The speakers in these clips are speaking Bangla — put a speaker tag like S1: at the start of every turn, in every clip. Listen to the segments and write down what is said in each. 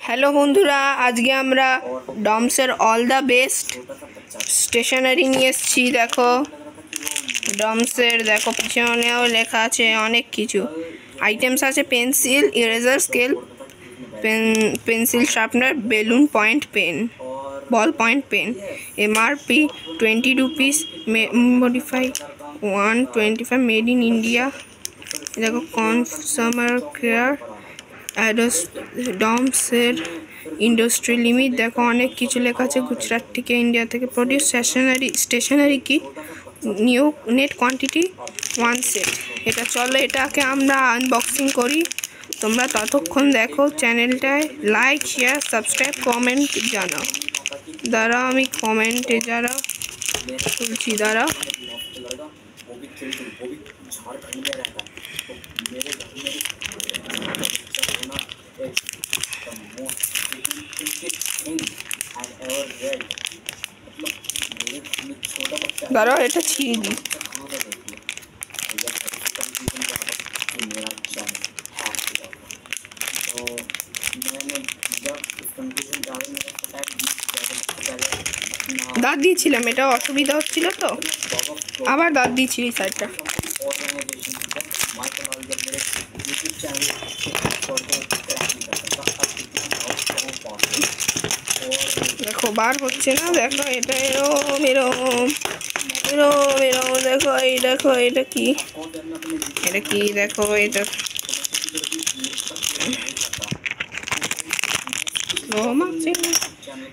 S1: হ্যালো বন্ধুরা, আজকে আমরা ডমসের অল দ্য বেস্ট স্টেশনারি নিয়ে এসেছি। দেখো ডমসের, দেখো পিছনেও লেখা আছে অনেক কিছু আইটেমস আছে। Pencil, eraser, scale, pencil sharpener, বেলুন point pen, ball point pen. MRP 20 rupees, modify 125, made in India. দেখো কনজিউমার কেয়ার, ডমসের ইন্ডাস্ট্রি লিমিট। দেখো অনেক কিছু লেখা আছে। গুজরাট থেকে, ইন্ডিয়া থেকে produce stationery kit, new net quantity 1 set. এটা চলো এটাকে আমরা আনবক্সিং করি। তোমরা ততক্ষণ দেখো চ্যানেলটায় লাইক, শেয়ার, সাবস্ক্রাইব, কমেন্ট জানাও। দাঁড়াও আমি কমেন্টে যারা বলছি, দাঁড়াও। দাঁড়াও এটা ছিঁড়ে দিই। দাঁত দিয়েছিলাম, এটা অসুবিধা হচ্ছিল তো আবার দাঁত দিয়েছিলি সাইডটা। দেখো বার হচ্ছে না, দেখো এটা এরম এরম এরম এরম। দেখো এই দেখো এটা কি, এটা কি দেখো এটা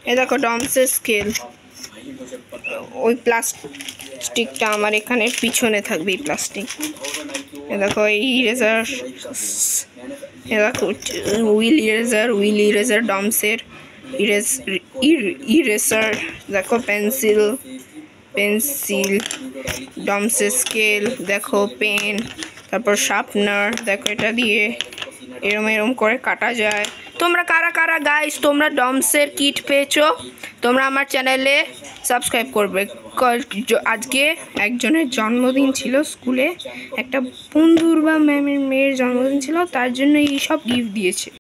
S1: এ দেখো ডমসের স্কেল। ওই প্লাস্টিকটা আমার এখানে পিছনে থাকবে, এই প্লাস্টিক। এ দেখো এই ইরেজার, এ দেখো হুইল ইরেজার ডমসের ইরেজার। দেখো পেন্সিল ডমসের স্কেল। দেখো পেন, তারপর শার্পনার। দেখো এটা দিয়ে এরম করে কাটা যায়। তোমরা কারা গাইস তোমরা ডমসের কিট পেয়েছো, তোমরা আমার চ্যানেলে সাবস্ক্রাইব করবে। আজকে একজনের জন্মদিন ছিল স্কুলে, একটা বন্ধুর বা ম্যামের মেয়ের জন্মদিন ছিল, তার জন্য এই সব গিফট দিয়েছে।